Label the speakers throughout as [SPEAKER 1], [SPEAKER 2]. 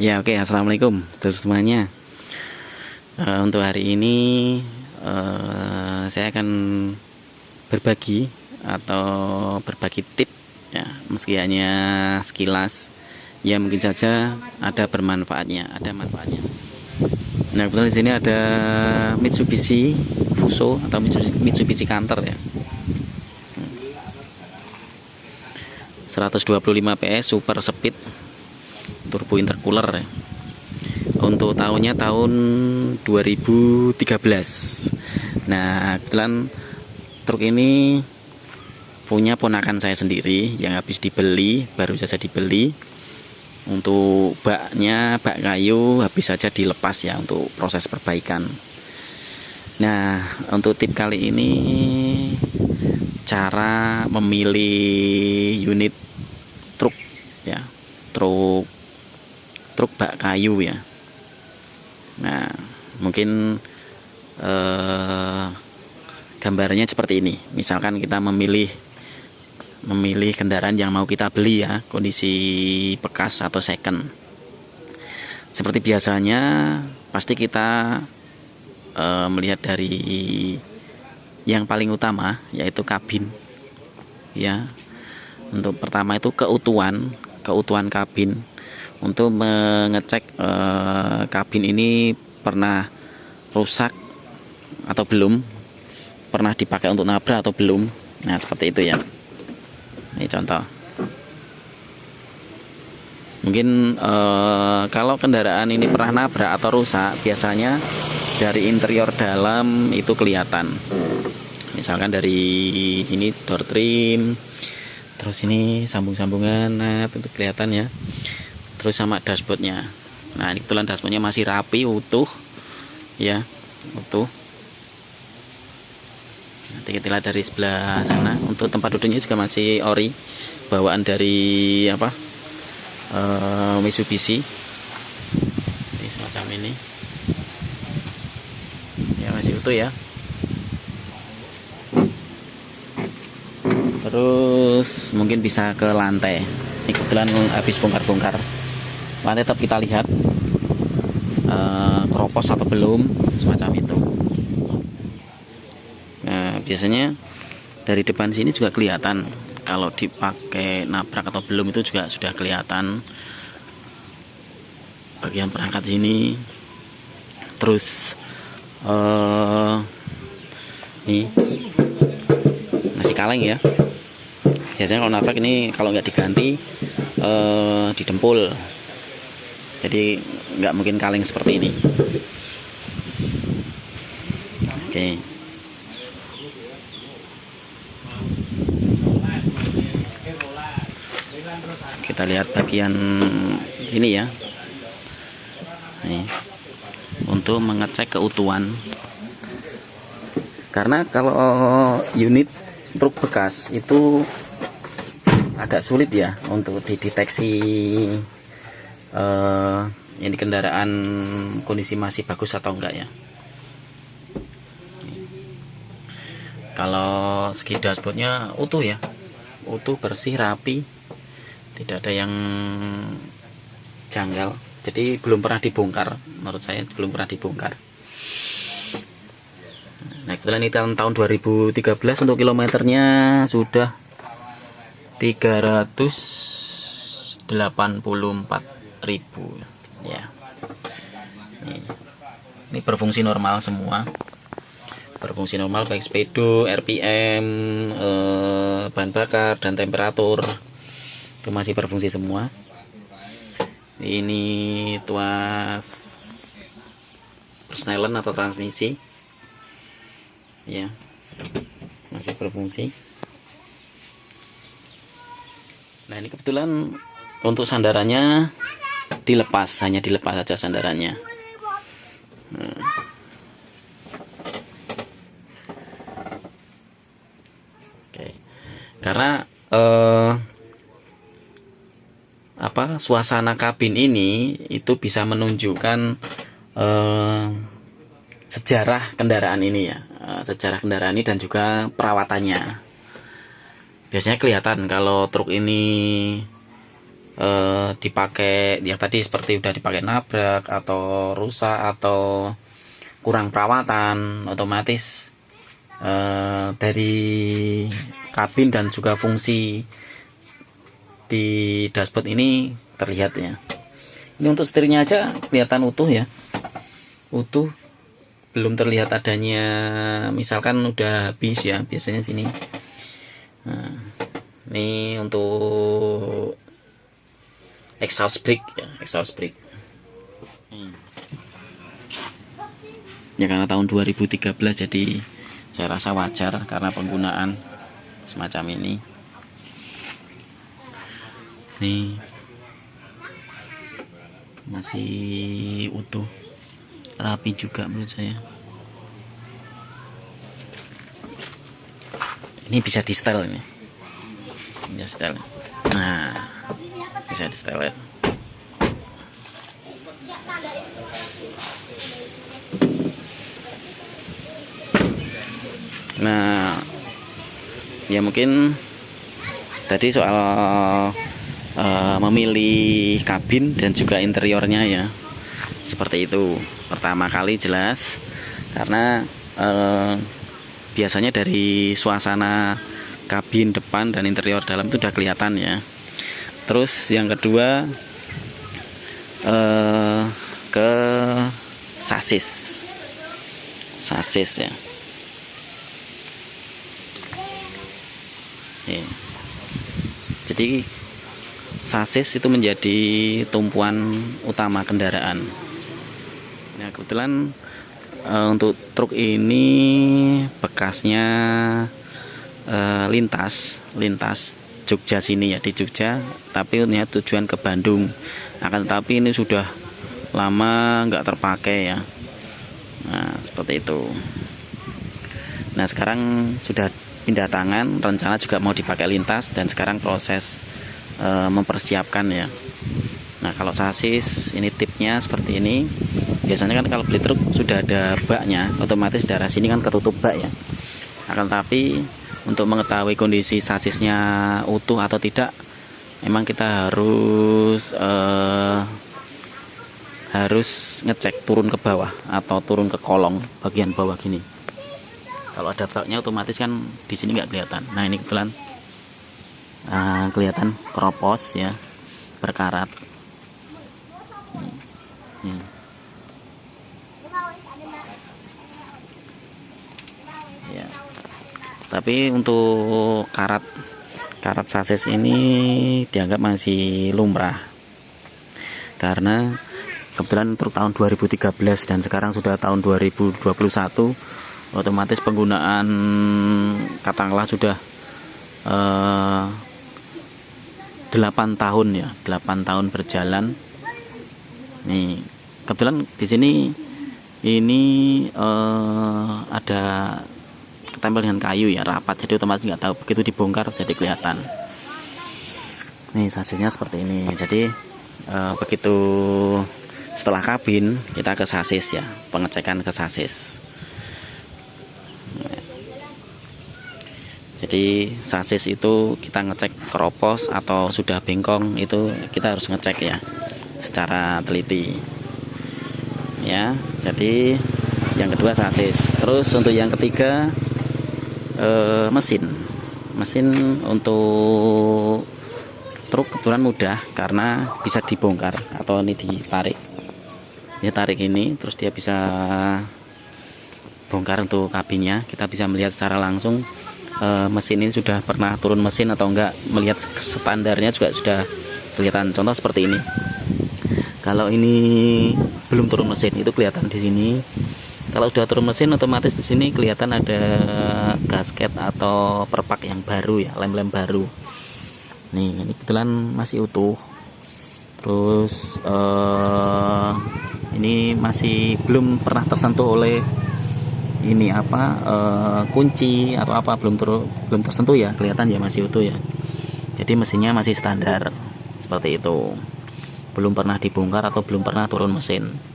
[SPEAKER 1] Ya, oke. Assalamualaikum terus semuanya. Untuk hari ini saya akan berbagi atau berbagi tip ya, meski hanya sekilas. Ya, mungkin saja ada bermanfaatnya, ada manfaatnya. Nah, kebetulan di sini ada Mitsubishi Fuso atau Mitsubishi Canter ya. 125 PS super speed turbo intercooler ya. Untuk tahunnya tahun 2013. Nah, kebetulan truk ini punya ponakan saya sendiri yang habis dibeli, baru saja dibeli. Untuk baknya, bak kayu habis saja dilepas ya untuk proses perbaikan. Nah, untuk tip kali ini cara memilih unit truk ya, truk bak kayu ya. Nah, mungkin gambarnya seperti ini. Misalkan kita memilih kendaraan yang mau kita beli ya, kondisi bekas atau second. Seperti biasanya pasti kita melihat dari yang paling utama, yaitu kabin ya. Untuk pertama itu keutuhan kabin. Untuk mengecek kabin ini pernah rusak atau belum, pernah dipakai untuk nabrak atau belum. Nah, seperti itu ya. Ini contoh. Mungkin kalau kendaraan ini pernah nabrak atau rusak, biasanya dari interior dalam itu kelihatan. Misalkan dari sini door trim, terus ini sambung-sambungan, nah itu kelihatan ya. Terus sama dashboardnya. Nah, ini kebetulan dashboardnya masih rapi, utuh ya, utuh. Nanti kita lihat dari sebelah sana. Untuk tempat duduknya juga masih ori, bawaan dari Mitsubishi. Ini semacam ini ya, masih utuh ya. Terus mungkin bisa ke lantai. Ini kebetulan habis bongkar-bongkar. Lantai tetap kita lihat keropos atau belum, semacam itu. Nah, biasanya dari depan sini juga kelihatan. Kalau dipakai nabrak atau belum itu juga sudah kelihatan. Bagian perangkat sini. Terus ini masih kaleng ya. Biasanya kalau nabrak ini kalau nggak diganti didempul. Jadi nggak mungkin kaleng seperti ini. Oke. Kita lihat bagian sini ya. Nih. Untuk mengecek keutuhan. Karena kalau unit truk bekas itu agak sulit ya untuk dideteksi ini kendaraan kondisi masih bagus atau enggak ya. Kalau segi dashboardnya utuh ya, utuh, bersih, rapi, tidak ada yang janggal. Jadi belum pernah dibongkar, menurut saya belum pernah dibongkar. Nah, kebetulan ini tahun 2013. Untuk kilometernya sudah 384.000 ya. Ini berfungsi normal semua. Berfungsi normal baik speedo, RPM, bahan bakar dan temperatur. Itu masih berfungsi semua. Ini tuas persneling atau transmisi. Ya. Masih berfungsi. Nah, ini kebetulan untuk sandarannya dilepas, hanya dilepas saja sandarannya. Nah. Oke. Karena suasana kabin ini itu bisa menunjukkan sejarah kendaraan ini ya, sejarah kendaraan ini dan juga perawatannya. Biasanya kelihatan kalau truk ini dipakai yang tadi seperti udah dipakai nabrak atau rusak atau kurang perawatan, otomatis dari kabin dan juga fungsi di dashboard ini terlihat ya. Ini untuk setirnya aja kelihatan utuh ya, utuh, belum terlihat adanya misalkan udah habis ya, biasanya sini. Nah, ini untuk exhaust brake ya, exhaust brake. Ya karena tahun 2013 jadi saya rasa wajar karena penggunaan semacam ini. Nih masih utuh, rapi juga menurut saya. Ini bisa di setel ini. Bisa setel. Nah, bisa di setel ya. Nah, ya mungkin tadi soal memilih kabin dan juga interiornya ya, seperti itu. Pertama kali jelas karena biasanya dari suasana kabin depan dan interior dalam itu udah kelihatan ya. Terus yang kedua ke sasis ya. Jadi sasis itu menjadi tumpuan utama kendaraan. Nah kebetulan untuk truk ini bekasnya lintas Jogja sini ya, di Jogja, tapi ini tujuan ke Bandung. Akan tetapi ini sudah lama nggak terpakai ya. Nah seperti itu. Nah sekarang sudah pindah tangan, rencana juga mau dipakai lintas dan sekarang proses mempersiapkan ya. Nah kalau sasis ini tipnya seperti ini. Biasanya kan kalau beli truk sudah ada baknya, otomatis daerah sini kan ketutup bak ya. Akan tapi untuk mengetahui kondisi sasisnya utuh atau tidak, memang kita harus ngecek turun ke bawah atau turun ke kolong bagian bawah gini. Kalau ada baknya otomatis kan di sini nggak kelihatan. Nah ini kebetulan kelihatan keropos ya, berkarat. Ya. Tapi untuk karat sasis ini dianggap masih lumrah karena kebetulan untuk tahun 2013 dan sekarang sudah tahun 2021, otomatis penggunaan katakanlah sudah 8 tahun ya, 8 tahun berjalan. Nih kebetulan di sini ini ada ketempel dengan kayu ya, rapat, jadi otomatis nggak tahu, begitu dibongkar jadi kelihatan. Nih sasisnya seperti ini. Jadi begitu setelah kabin kita ke sasis ya, pengecekan ke sasis. Jadi sasis itu kita ngecek keropos atau sudah bengkong, itu kita harus ngecek ya secara teliti ya. Jadi yang kedua sasis. Terus untuk yang ketiga mesin untuk truk kebetulan mudah karena bisa dibongkar atau ini ditarik ini, terus dia bisa bongkar untuk kabinnya. Kita bisa melihat secara langsung mesin ini sudah pernah turun mesin atau enggak, melihat standarnya juga sudah kelihatan. Contoh seperti ini, kalau ini belum turun mesin itu kelihatan di sini. Kalau sudah turun mesin otomatis di sini kelihatan ada gasket atau perpak yang baru ya, lem-lem baru. Nih ini kebetulan masih utuh. Terus ini masih belum pernah tersentuh oleh ini kunci atau apa, belum tersentuh ya, kelihatan ya masih utuh ya. Jadi mesinnya masih standar seperti itu, belum pernah dibongkar atau belum pernah turun mesin.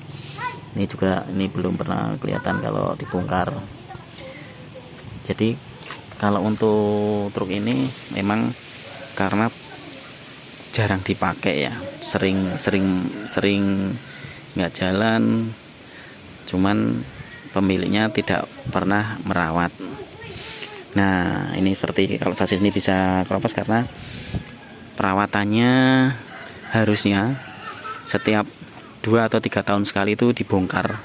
[SPEAKER 1] Ini juga ini belum pernah kelihatan kalau dibongkar. Jadi kalau untuk truk ini memang karena jarang dipakai ya, sering nggak jalan, cuman pemiliknya tidak pernah merawat. Nah, ini seperti kalau sasis ini bisa keropos karena perawatannya harusnya setiap 2 atau 3 tahun sekali itu dibongkar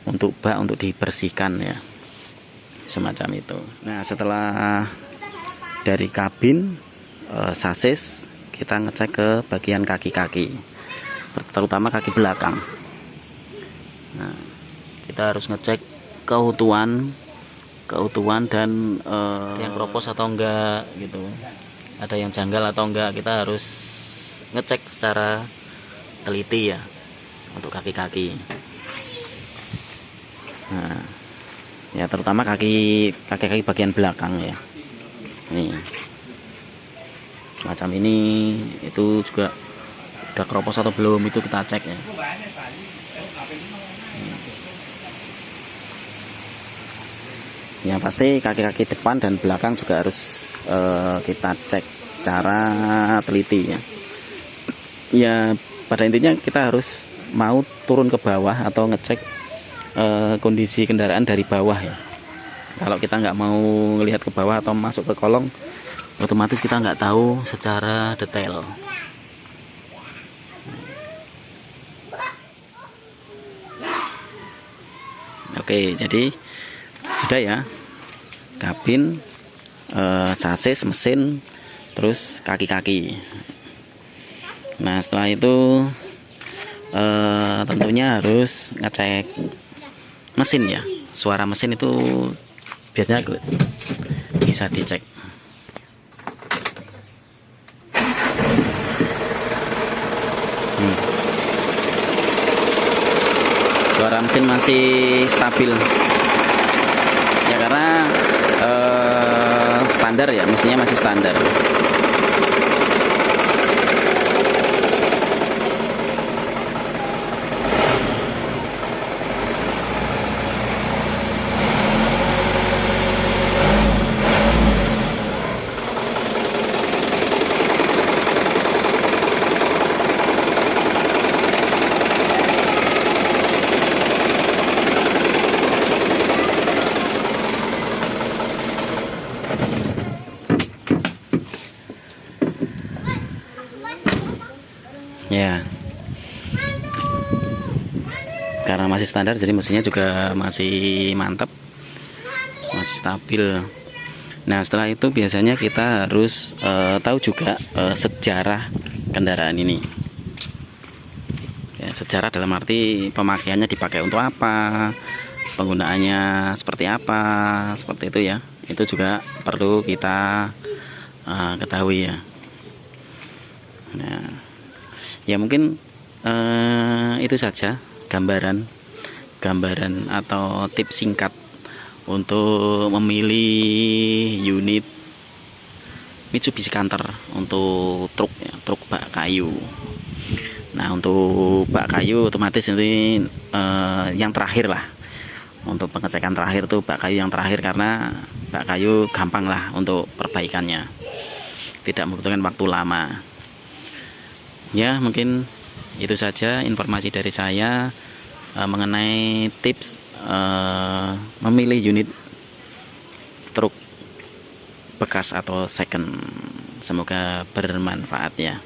[SPEAKER 1] untuk bak untuk dibersihkan ya, semacam itu. Nah, setelah dari kabin sasis, kita ngecek ke bagian kaki-kaki, terutama kaki belakang. Nah, kita harus ngecek keutuhan dan yang keropos atau enggak gitu, ada yang janggal atau enggak, kita harus ngecek secara teliti ya untuk kaki-kaki. Nah, ya terutama kaki bagian belakang ya. Nih, semacam ini, itu juga udah keropos atau belum, itu kita cek ya. Yang pasti kaki-kaki depan dan belakang juga harus kita cek secara teliti ya. Ya pada intinya kita harus mau turun ke bawah atau ngecek kondisi kendaraan dari bawah ya. Kalau kita nggak mau ngelihat ke bawah atau masuk ke kolong, otomatis kita nggak tahu secara detail. Oke, jadi sudah ya, kabin, sasis, mesin, terus kaki-kaki. Nah, setelah itu tentunya harus ngecek mesin ya. Suara mesin itu biasanya bisa dicek. Suara mesin masih stabil ya, karena standar ya, mesinnya masih standar. Ya, karena masih standar, jadi mesinnya juga masih mantap, masih stabil. Nah, setelah itu biasanya kita harus tahu juga sejarah kendaraan ini ya. Sejarah dalam arti pemakaiannya dipakai untuk apa, penggunaannya seperti apa, seperti itu ya. Itu juga perlu kita ketahui ya. Nah, ya mungkin itu saja gambaran atau tips singkat untuk memilih unit Mitsubishi Canter untuk truk ya, truk bak kayu. Nah, untuk bak kayu otomatis ini yang terakhir lah, untuk pengecekan terakhir tuh bak kayu yang terakhir, karena bak kayu gampang lah untuk perbaikannya, tidak membutuhkan waktu lama. Ya, mungkin itu saja informasi dari saya mengenai tips memilih unit truk bekas atau second. Semoga bermanfaat ya.